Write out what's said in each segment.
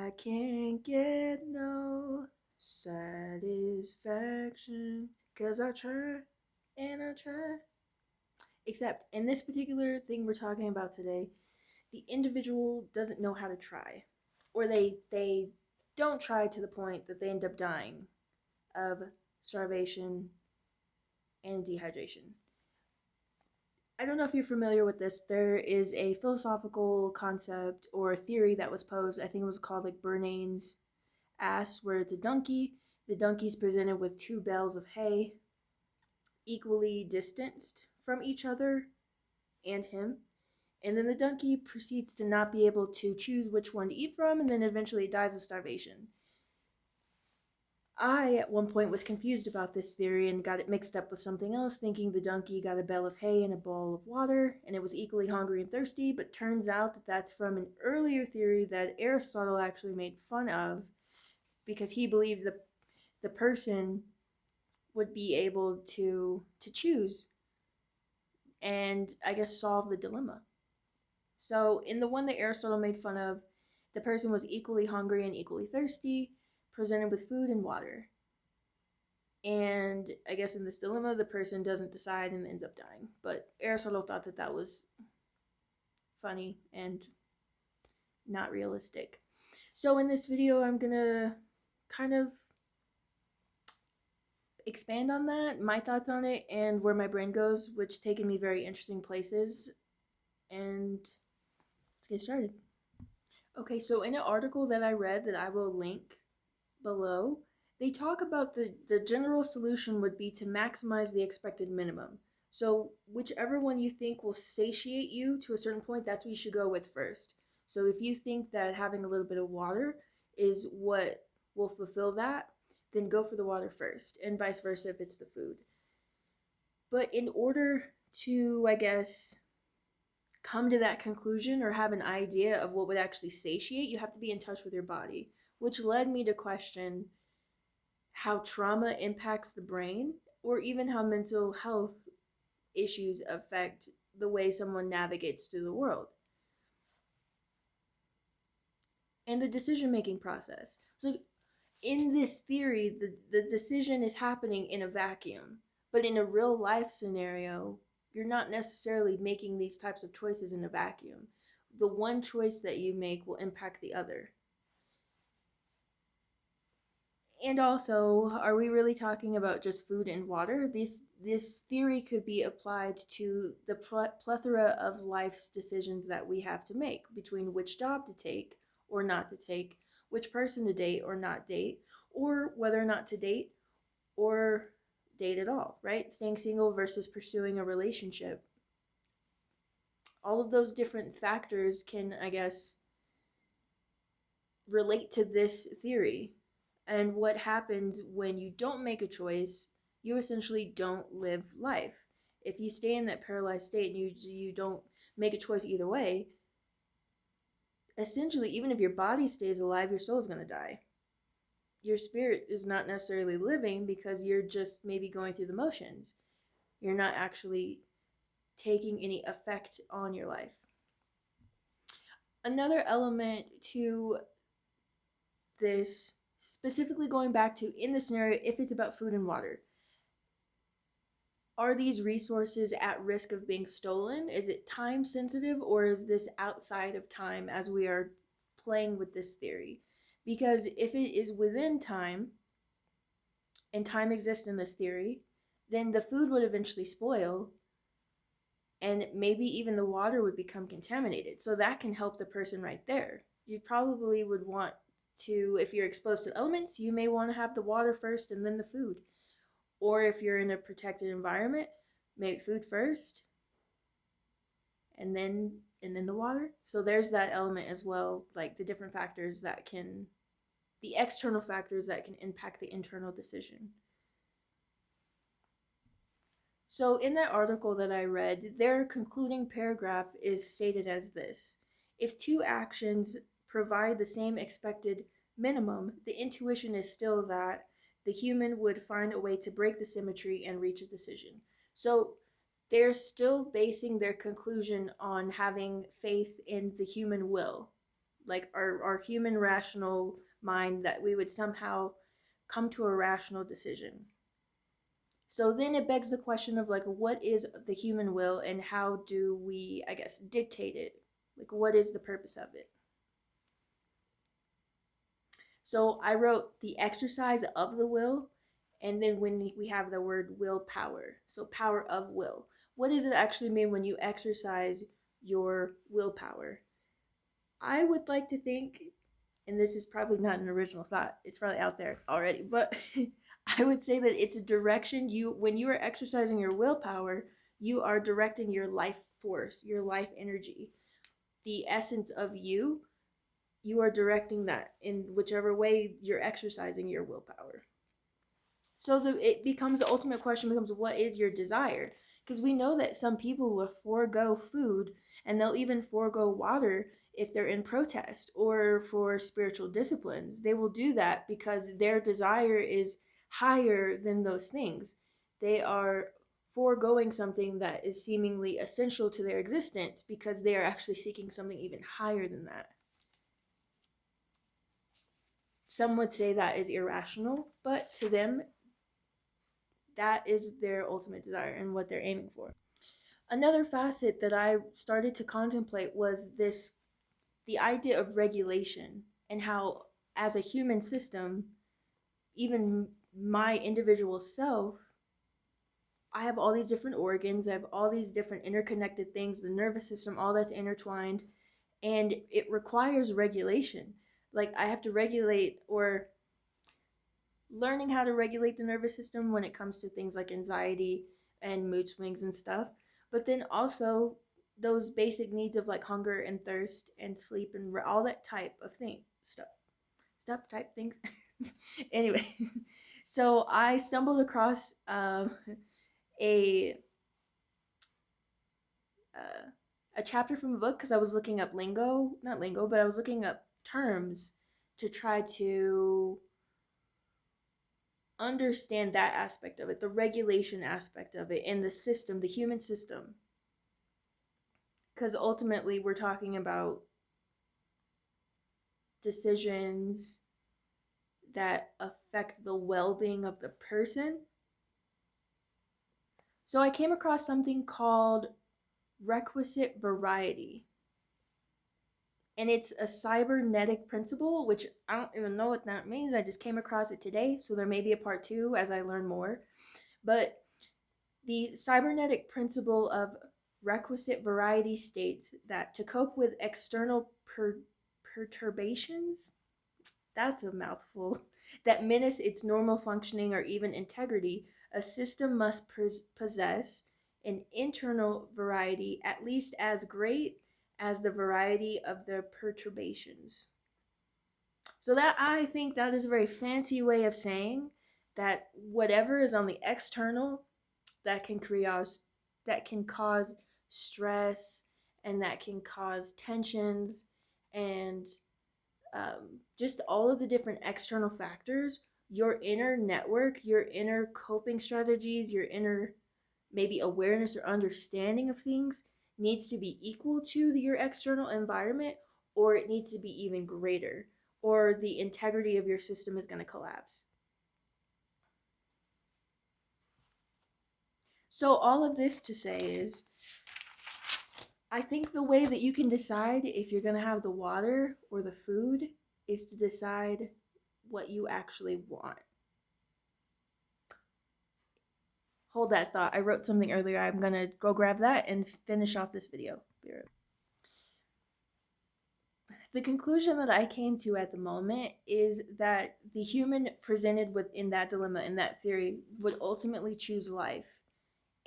I can't get no satisfaction, 'cause I try and I try. Except in this particular thing we're talking about today, the individual doesn't know how to try. Or they don't try to the point that they end up dying of starvation and dehydration. I don't know if you're familiar with this. There is a philosophical concept or theory that was posed. I think it was called like Burnay's ass, where it's a donkey. The donkey's presented with two bales of hay, equally distanced from each other and him. And then the donkey proceeds to not be able to choose which one to eat from, and then eventually dies of starvation. I, at one point, was confused about this theory and got it mixed up with something else, thinking the donkey got a bale of hay and a bowl of water, and it was equally hungry and thirsty, but turns out that that's from an earlier theory that Aristotle actually made fun of because he believed the person would be able to choose and I guess solve the dilemma. So in the one that Aristotle made fun of, the person was equally hungry and equally thirsty, presented with food and water. And I guess in this dilemma, the person doesn't decide and ends up dying. But Aristotle thought that that was funny and not realistic. So in this video, I'm gonna kind of expand on that, my thoughts on it, and where my brain goes, which taken me very interesting places. And let's get started. Okay, so in an article that I read that I will link below, they talk about the general solution would be to maximize the expected minimum. So whichever one you think will satiate you to a certain point, that's what you should go with first. So if you think that having a little bit of water is what will fulfill that, then go for the water first, and vice versa if it's the food. But in order to, I guess, come to that conclusion or have an idea of what would actually satiate, you have to be in touch with your body, which led me to question how trauma impacts the brain or even how mental health issues affect the way someone navigates through the world and the decision making process. So in this theory, the decision is happening in a vacuum, but in a real life scenario, you're not necessarily making these types of choices in a vacuum. The one choice that you make will impact the other. And also, are we really talking about just food and water? This theory could be applied to the plethora of life's decisions that we have to make between which job to take or not to take, which person to date or not date, or whether or not to date or date at all, right? Staying single versus pursuing a relationship. All of those different factors can, I guess, relate to this theory. And what happens when you don't make a choice, you essentially don't live life. If you stay in that paralyzed state and you don't make a choice either way, essentially, even if your body stays alive, your soul is going to die. Your spirit is not necessarily living because you're just maybe going through the motions. You're not actually taking any effect on your life. Another element to this, specifically going back to in the scenario, if it's about food and water, are these resources at risk of being stolen? Is it time sensitive, or is this outside of time as we are playing with this theory? Because if it is within time, and time exists in this theory, then the food would eventually spoil, and maybe even the water would become contaminated. So that can help the person right there. You probably would want to, if you're exposed to elements, you may want to have the water first and then the food. Or if you're in a protected environment, make food first and then the water. So there's that element as well, like the different factors that can, the external factors that can impact the internal decision. So in that article that I read, their concluding paragraph is stated as this: if two actions provide the same expected minimum, the intuition is still that the human would find a way to break the symmetry and reach a decision. So they're still basing their conclusion on having faith in the human will, like our human rational mind, that we would somehow come to a rational decision. So then it begs the question of like, what is the human will and how do we, I guess, dictate it? Like, what is the purpose of it? So I wrote the exercise of the will, and then when we have the word willpower, so power of will. What does it actually mean when you exercise your willpower? I would like to think, and this is probably not an original thought, it's probably out there already, but I would say that it's a direction you, when you are exercising your willpower, you are directing your life force, your life energy, the essence of you. You are directing that in whichever way you're exercising your willpower. So it becomes the ultimate question becomes, what is your desire? Because we know that some people will forego food and they'll even forego water if they're in protest or for spiritual disciplines. They will do that because their desire is higher than those things. They are foregoing something that is seemingly essential to their existence because they are actually seeking something even higher than that. Some would say that is irrational, but to them, that is their ultimate desire and what they're aiming for. Another facet that I started to contemplate was this, the idea of regulation, and how, as a human system, even my individual self, I have all these different organs, I have all these different interconnected things, the nervous system, all that's intertwined, and it requires regulation. Like, I have to regulate, or learning how to regulate the nervous system when it comes to things like anxiety and mood swings and stuff. But then also those basic needs of like hunger and thirst and sleep and all that type of thing stuff type things. Anyway, so I stumbled across a a chapter from a book because I was looking up lingo, not lingo, but I was looking up terms to try to understand that aspect of it, the regulation aspect of it, and the system, the human system. Because ultimately, we're talking about decisions that affect the well being of the person. So I came across something called requisite variety. And it's a cybernetic principle, which I don't even know what that means. I just came across it today. So there may be a part two as I learn more. But the cybernetic principle of requisite variety states that to cope with external perturbations, that's a mouthful, that menace its normal functioning or even integrity, a system must possess an internal variety at least as great as the variety of the perturbations. So that, I think that is a very fancy way of saying that whatever is on the external that can cause stress, and that can cause tensions, and just all of the different external factors, your inner network, your inner coping strategies, your inner maybe awareness or understanding of things needs to be equal to your external environment, or it needs to be even greater, or the integrity of your system is going to collapse. So, all of this to say is, I think the way that you can decide if you're going to have the water or the food is to decide what you actually want. Hold that thought. I wrote something earlier. I'm going to go grab that and finish off this video. The conclusion that I came to at the moment is that the human presented within that dilemma, in that theory, would ultimately choose life.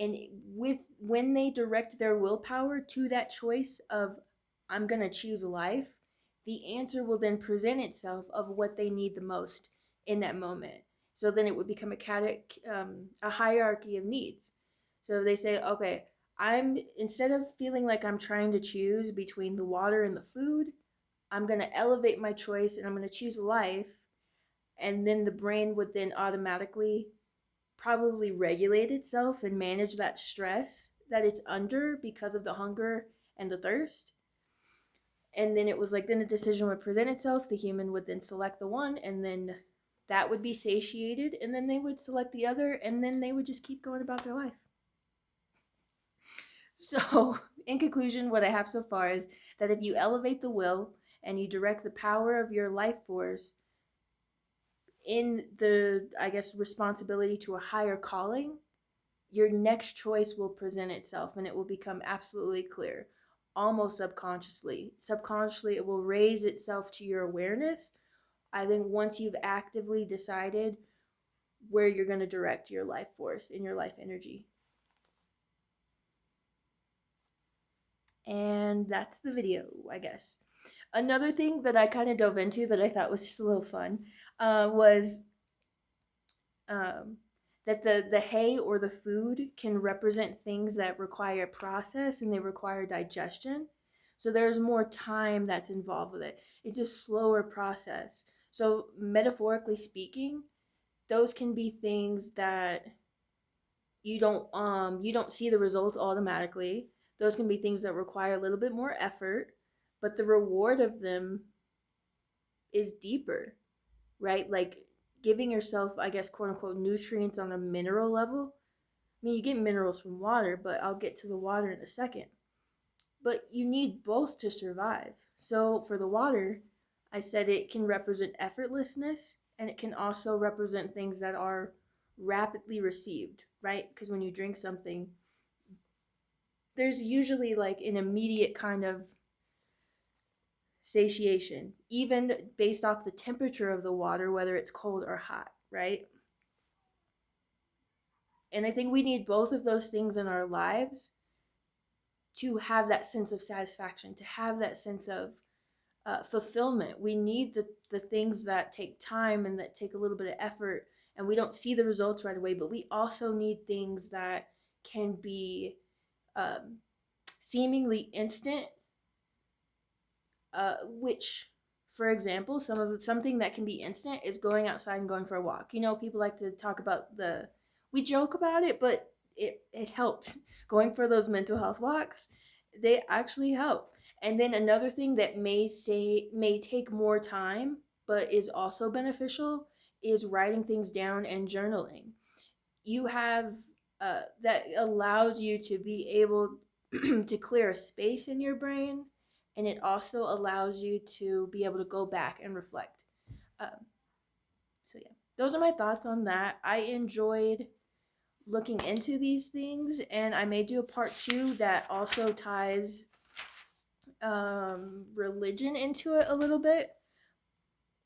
And with when they direct their willpower to that choice of, I'm going to choose life, the answer will then present itself of what they need the most in that moment. So then it would become a hierarchy of needs. So they say, okay, I'm, instead of feeling like I'm trying to choose between the water and the food, I'm going to elevate my choice and I'm going to choose life. And then the brain would then automatically probably regulate itself and manage that stress that it's under because of the hunger and the thirst. And then it was like, then a decision would present itself, the human would then select the one, and then that would be satiated, and then they would select the other, and then they would just keep going about their life. So, in conclusion, what I have so far is that if you elevate the will and you direct the power of your life force in the, I guess, responsibility to a higher calling, your next choice will present itself and it will become absolutely clear, almost subconsciously. Subconsciously, it will raise itself to your awareness. I think once you've actively decided where you're going to direct your life force and your life energy. And that's the video, I guess. Another thing that I kind of dove into that I thought was just a little fun was um, that the hay or the food can represent things that require process and they require digestion. So there's more time that's involved with it. It's a slower process. So metaphorically speaking, those can be things that you don't see the results automatically. Those can be things that require a little bit more effort, but the reward of them is deeper, right? Like giving yourself, I guess, quote unquote, nutrients on a mineral level. I mean, you get minerals from water, but I'll get to the water in a second. But you need both to survive. So for the water, I said it can represent effortlessness and it can also represent things that are rapidly received, right? Because when you drink something, there's usually like an immediate kind of satiation, even based off the temperature of the water, whether it's cold or hot, right? And I think we need both of those things in our lives to have that sense of satisfaction, to have that sense of fulfillment. We need the things that take time and that take a little bit of effort, and we don't see the results right away, but we also need things that can be um, seemingly instant, which, for example, something that can be instant is going outside and going for a walk. You know, people like to talk about we joke about it, but it helps. Going for those mental health walks, they actually help. And then another thing that may take more time, but is also beneficial, is writing things down and journaling. You have that allows you to be able to clear a space in your brain, and it also allows you to be able to go back and reflect. Um, so yeah, those are my thoughts on that. I enjoyed looking into these things, and I may do a part two that also ties religion into it a little bit,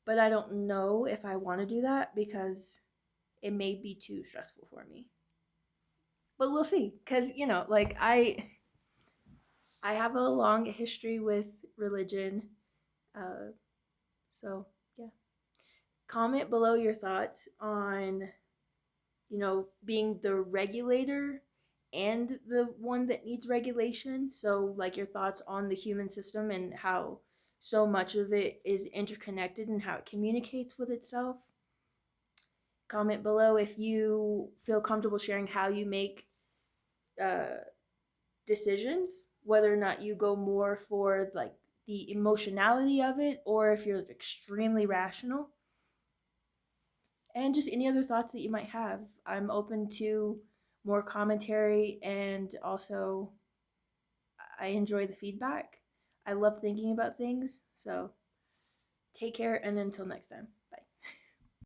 but I don't know if I want to do that because it may be too stressful for me. But we'll see, because like I have a long history with religion, uh, so yeah. Comment below your thoughts on being the regulator and the one that needs regulation. So like your thoughts on the human system and how so much of it is interconnected and how it communicates with itself. Comment below if you feel comfortable sharing how you make uh, decisions, whether or not you go more for like the emotionality of it or if you're extremely rational, and just any other thoughts that you might have. I'm open to more commentary, and also I enjoy the feedback. I love thinking about things. So take care, and until next time.